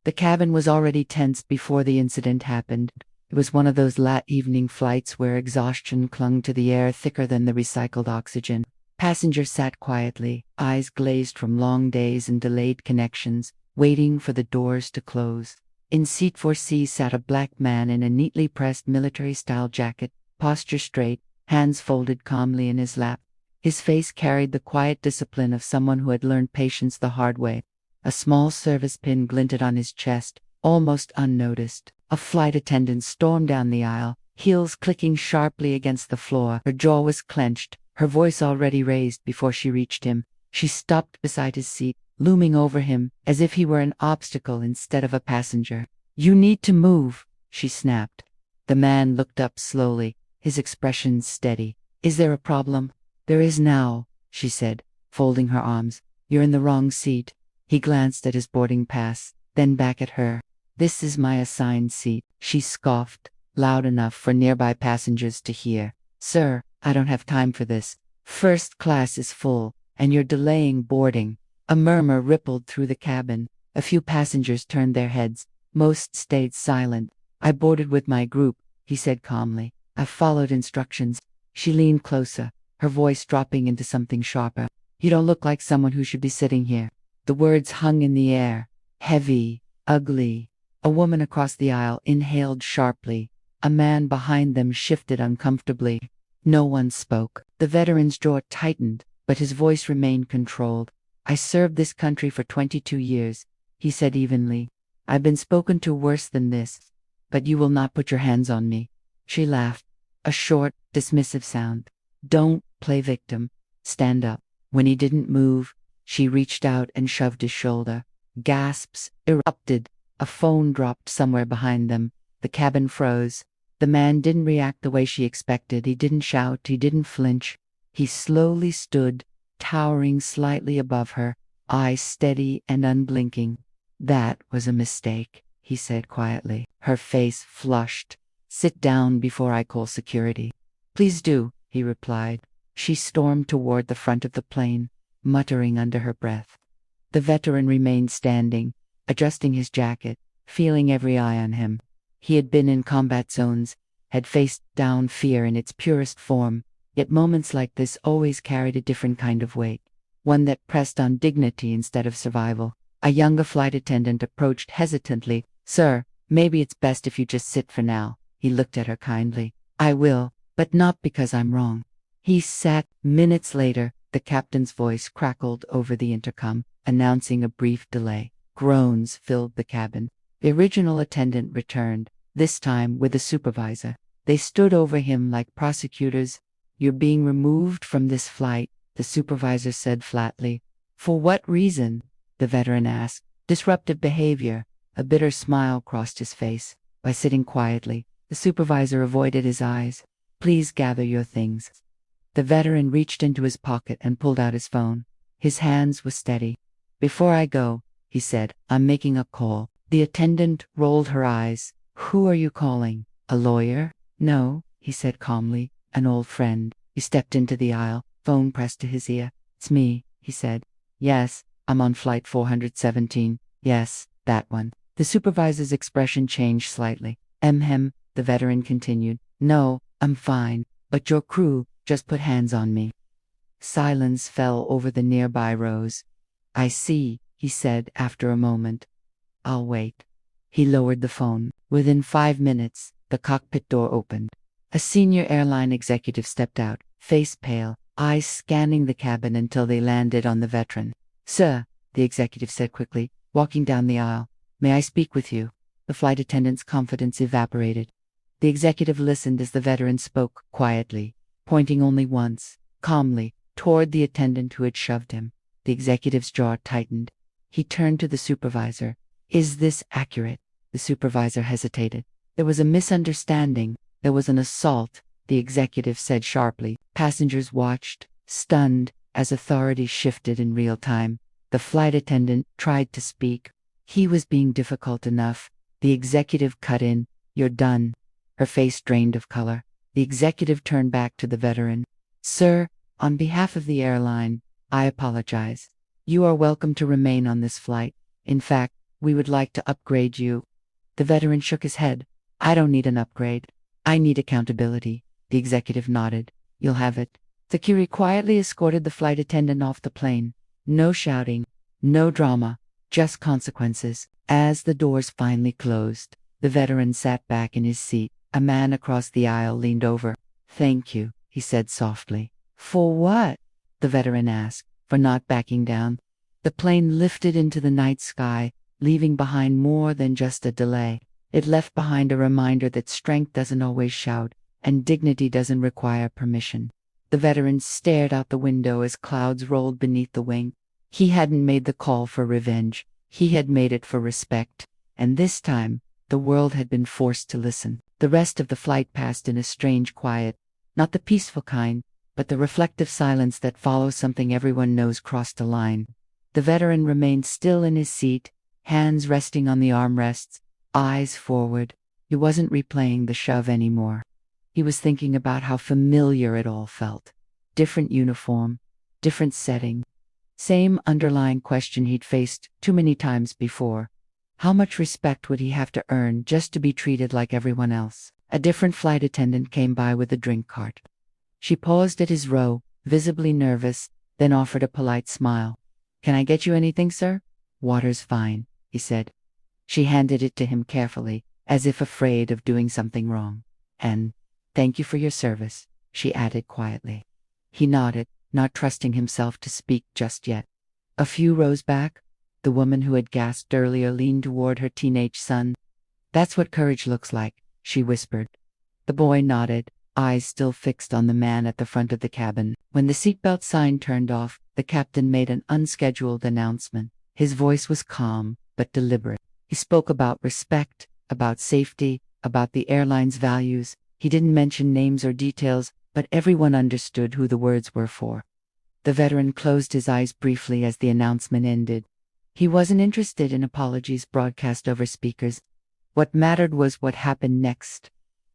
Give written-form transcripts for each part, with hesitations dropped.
The cabin was already tense before the incident happened. It was one of those late evening flights where exhaustion clung to the air thicker than the recycled oxygen. Passengers sat quietly, eyes glazed from long days and delayed connections, waiting for the doors to close. In seat 4C sat a black man in a neatly pressed military-style jacket, posture straight, hands folded calmly in his lap. His face carried the quiet discipline of someone who had learned patience the hard way. A small service pin glinted on his chest, almost unnoticed. A flight attendant stormed down the aisle, heels clicking sharply against the floor. Her jaw was clenched, her voice already raised before she reached him. She stopped beside his seat, looming over him, as if he were an obstacle instead of a passenger. "You need to move," she snapped. The man looked up slowly, his expression steady. "Is there a problem?" "There is now," she said, folding her arms. "You're in the wrong seat." He glanced at his boarding pass, then back at her. "This is my assigned seat," she scoffed, loud enough for nearby passengers to hear. "Sir, I don't have time for this. First class is full, and you're delaying boarding." A murmur rippled through the cabin. A few passengers turned their heads. Most stayed silent. "I boarded with my group," he said calmly. "I've followed instructions." She leaned closer, her voice dropping into something sharper. "You don't look like someone who should be sitting here." The words hung in the air, heavy, ugly. A woman across the aisle inhaled sharply. A man behind them shifted uncomfortably. No one spoke. The veteran's jaw tightened, but his voice remained controlled. "I served this country for 22 years, he said evenly. "I've been spoken to worse than this, but you will not put your hands on me." She laughed, a short, dismissive sound. "Don't play victim. Stand up." When he didn't move, she reached out and shoved his shoulder. Gasps erupted. A phone dropped somewhere behind them. The cabin froze. The man didn't react the way she expected. He didn't shout. He didn't flinch. He slowly stood, towering slightly above her, eyes steady and unblinking. "That was a mistake," he said quietly. Her face flushed. "Sit down before I call security." "Please do," he replied. She stormed toward the front of the plane, muttering under her breath. The veteran remained standing, adjusting his jacket, feeling every eye on him. He had been in combat zones, had faced down fear in its purest form, yet moments like this always carried a different kind of weight, one that pressed on dignity instead of survival. A younger flight attendant approached hesitantly. "Sir, maybe it's best if you just sit for now." He looked at her kindly. "I will, but not because I'm wrong." He sat. Minutes later, the captain's voice crackled over the intercom, announcing a brief delay. Groans filled the cabin. The original attendant returned, this time with a supervisor. They stood over him like prosecutors. "You're being removed from this flight," the supervisor said flatly. "For what reason?" the veteran asked. "Disruptive behavior." A bitter smile crossed his face. "By sitting quietly." The supervisor avoided his eyes. "Please gather your things." The veteran reached into his pocket and pulled out his phone. His hands were steady. "Before I go," he said, "I'm making a call." The attendant rolled her eyes. "Who are you calling? A lawyer?" "No," he said calmly, "an old friend." He stepped into the aisle, phone pressed to his ear. "It's me," he said. "Yes, I'm on flight 417. "Yes, that one." The supervisor's expression changed slightly. The veteran continued. "No, I'm fine, but your crew just put hands on me." Silence fell over the nearby rows. "I see," he said after a moment. "I'll wait." He lowered the phone. Within 5 minutes, the cockpit door opened. A senior airline executive stepped out, face pale, eyes scanning the cabin until they landed on the veteran. "Sir," the executive said quickly, walking down the aisle, "may I speak with you?" The flight attendant's confidence evaporated. The executive listened as the veteran spoke quietly, pointing only once, calmly, toward the attendant who had shoved him. The executive's jaw tightened. He turned to the supervisor. "Is this accurate?" The supervisor hesitated. "There was a misunderstanding. There was an assault," the executive said sharply. Passengers watched, stunned, as authorities shifted in real time. The flight attendant tried to speak. He was being difficult enough. The executive cut in. "You're done." Her face drained of color. The executive turned back to the veteran. "Sir, on behalf of the airline, I apologize. You are welcome to remain on this flight. In fact, We would like to upgrade you. The veteran shook his head. I don't need an upgrade. I need accountability. The executive nodded. You'll have it. Security quietly escorted the flight attendant off the plane. No shouting, no drama, just consequences. As the doors finally closed, the veteran sat back in his seat. A man across the aisle leaned over. Thank you, he said softly. For what? The veteran asked. For not backing down. The plane lifted into the night sky, leaving behind more than just a delay. It left behind a reminder that strength doesn't always shout, and dignity doesn't require permission. The veteran stared out the window as clouds rolled beneath the wing. He hadn't made the call for revenge. He had made it for respect. And this time, the world had been forced to listen. The rest of the flight passed in a strange quiet, not the peaceful kind, but the reflective silence that follows something everyone knows crossed a line. The veteran remained still in his seat, hands resting on the armrests, eyes forward. He wasn't replaying the shove anymore. He was thinking about how familiar it all felt. Different uniform, different setting. Same underlying question he'd faced too many times before. How much respect would he have to earn just to be treated like everyone else? A different flight attendant came by with a drink cart. She paused at his row, visibly nervous, then offered a polite smile. Can I get you anything, sir? Water's fine, he said. She handed it to him carefully, as if afraid of doing something wrong. And, thank you for your service, she added quietly. He nodded, not trusting himself to speak just yet. A few rows back, the woman who had gasped earlier leaned toward her teenage son. That's what courage looks like, she whispered. The boy nodded, eyes still fixed on the man at the front of the cabin. When the seatbelt sign turned off, the captain made an unscheduled announcement. His voice was calm, but deliberate. He spoke about respect, about safety, about the airline's values. He didn't mention names or details, but everyone understood who the words were for. The veteran closed his eyes briefly as the announcement ended. He wasn't interested in apologies broadcast over speakers. What mattered was what happened next.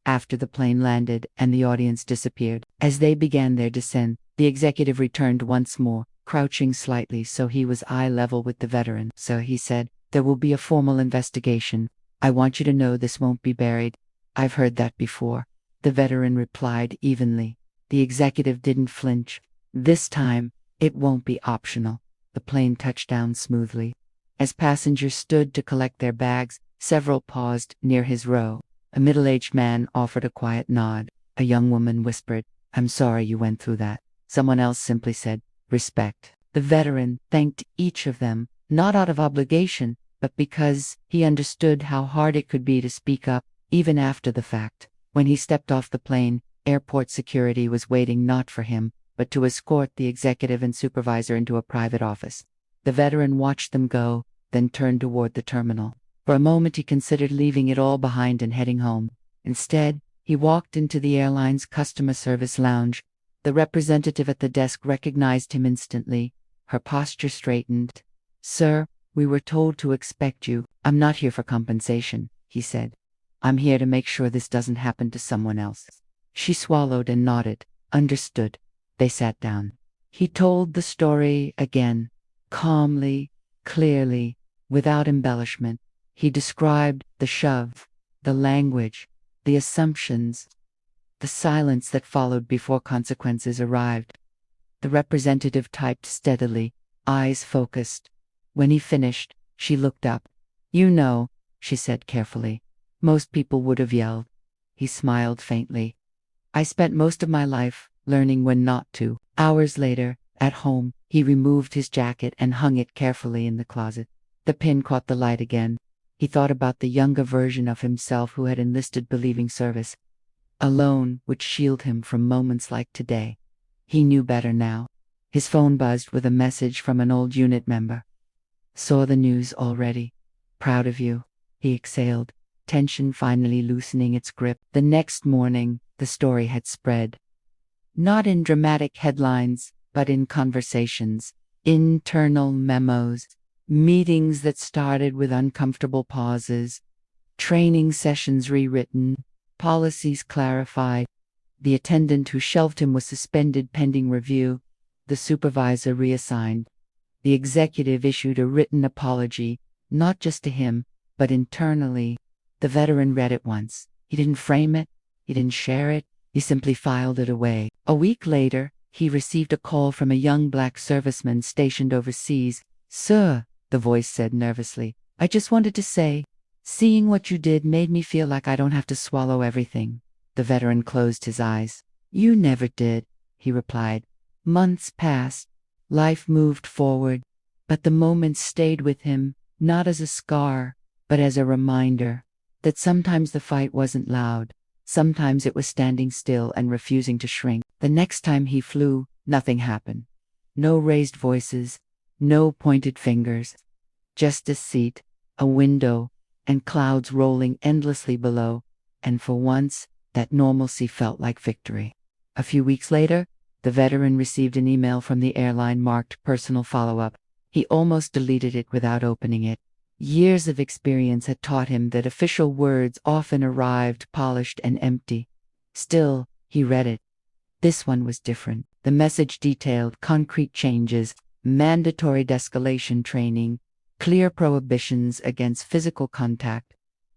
After the plane landed and the audience disappeared, as they began their descent, the executive returned once more, crouching slightly so he was eye level with the veteran. So he said, there will be a formal investigation. I want you to know this won't be buried. I've heard that before. The veteran replied evenly. The executive didn't flinch. This time, it won't be optional. The plane touched down smoothly. As passengers stood to collect their bags, several paused near his row. A middle-aged man offered a quiet nod. A young woman whispered, I'm sorry you went through that. Someone else simply said, respect. The veteran thanked each of them, not out of obligation, but because he understood how hard it could be to speak up, even after the fact. When he stepped off the plane, airport security was waiting not for him, but to escort the executive and supervisor into a private office. The veteran watched them go, then turned toward the terminal. For a moment he considered leaving it all behind and heading home. Instead, he walked into the airline's customer service lounge. The representative at the desk recognized him instantly. Her posture straightened. Sir, we were told to expect you. I'm not here for compensation, he said. I'm here to make sure this doesn't happen to someone else. She swallowed and nodded. Understood. They sat down. He told the story again, calmly, clearly, without embellishment. He described the shove, the language, the assumptions, the silence that followed before consequences arrived. The representative typed steadily, eyes focused. When he finished, she looked up. You know, she said carefully. Most people would have yelled. He smiled faintly. I spent most of my life learning when not to. Hours later, at home, he removed his jacket and hung it carefully in the closet. The pin caught the light again. He thought about the younger version of himself who had enlisted believing service. Alone would shield him from moments like today. He knew better now. His phone buzzed with a message from an old unit member. Saw the news already. Proud of you, he exhaled, tension finally loosening its grip. The next morning, the story had spread. Not in dramatic headlines, but in conversations, internal memos, meetings that started with uncomfortable pauses, training sessions rewritten, policies clarified. The attendant who shelved him was suspended pending review, the supervisor reassigned. The executive issued a written apology, not just to him, but internally. The veteran read it once. He didn't frame it, he didn't share it, he simply filed it away. A week later, he received a call from a young black serviceman stationed overseas. "Sir," the voice said nervously, "I just wanted to say, seeing what you did made me feel like I don't have to swallow everything." The veteran closed his eyes. "You never did," he replied. Months passed. Life moved forward, but the moment stayed with him, not as a scar, but as a reminder that sometimes the fight wasn't loud. Sometimes it was standing still and refusing to shrink. The next time he flew, nothing happened. No raised voices, no pointed fingers. Just a seat, a window, and clouds rolling endlessly below. And for once, that normalcy felt like victory. A few weeks later, the veteran received an email from the airline marked personal follow-up. He almost deleted it without opening it. Years of experience had taught him that official words often arrived polished and empty. Still, he read it. This one was different. The message detailed concrete changes, mandatory de-escalation training, clear prohibitions against physical contact,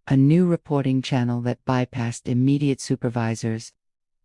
a new reporting channel that bypassed immediate supervisors,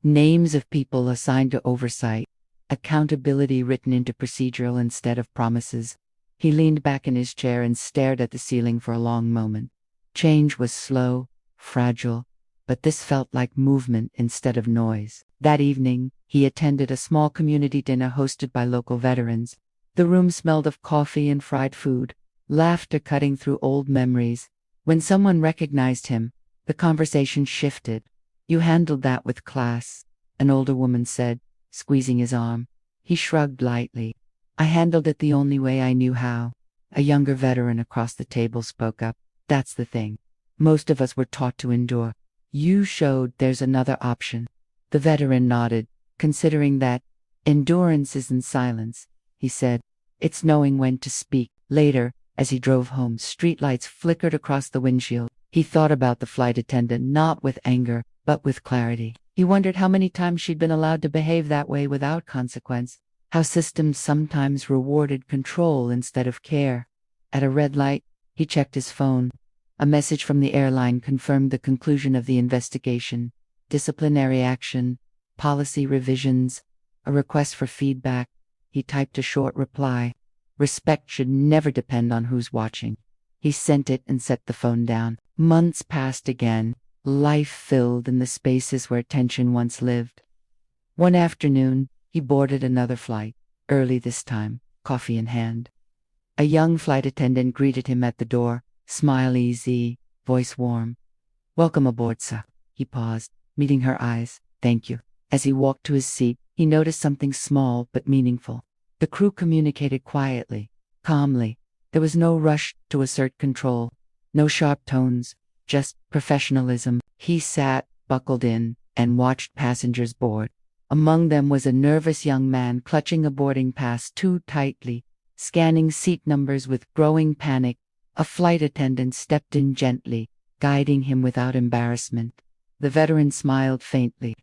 names of people assigned to oversight, accountability written into procedural instead of promises. He leaned back in his chair and stared at the ceiling for a long moment. Change was slow, fragile, but this felt like movement instead of noise. That evening, he attended a small community dinner hosted by local veterans. The room smelled of coffee and fried food, laughter cutting through old memories. When someone recognized him, the conversation shifted. "You handled that with class," an older woman said, squeezing his arm. He shrugged lightly. "I handled it the only way I knew how." A younger veteran across the table spoke up. "That's the thing. Most of us were taught to endure. You showed there's another option." The veteran nodded, considering that endurance isn't silence, he said. It's knowing when to speak. Later, as he drove home, streetlights flickered across the windshield. He thought about the flight attendant not with anger, but with clarity. He wondered how many times she'd been allowed to behave that way without consequence. How systems sometimes rewarded control instead of care. At a red light, he checked his phone. A message from the airline confirmed the conclusion of the investigation. Disciplinary action, policy revisions, a request for feedback. He typed a short reply. Respect should never depend on who's watching. He sent it and set the phone down. Months passed again, life filled in the spaces where tension once lived. One afternoon, he boarded another flight, early this time, coffee in hand. A young flight attendant greeted him at the door, smile easy, voice warm. "Welcome aboard, sir." He paused, meeting her eyes. "Thank you." As he walked to his seat, he noticed something small but meaningful. The crew communicated quietly, calmly. There was no rush to assert control, no sharp tones, just professionalism. He sat, buckled in, and watched passengers board. Among them was a nervous young man clutching a boarding pass too tightly, scanning seat numbers with growing panic. A flight attendant stepped in gently, guiding him without embarrassment. The veteran smiled faintly.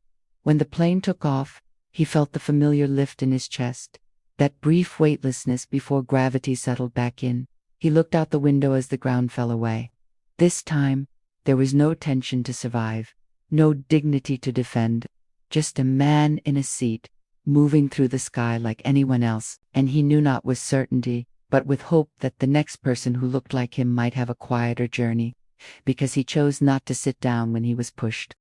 When the plane took off, he felt the familiar lift in his chest, that brief weightlessness before gravity settled back in. He looked out the window as the ground fell away. This time, there was no tension to survive, no dignity to defend, just a man in a seat, moving through the sky like anyone else, and he knew not with certainty, but with hope that the next person who looked like him might have a quieter journey, because he chose not to sit down when he was pushed.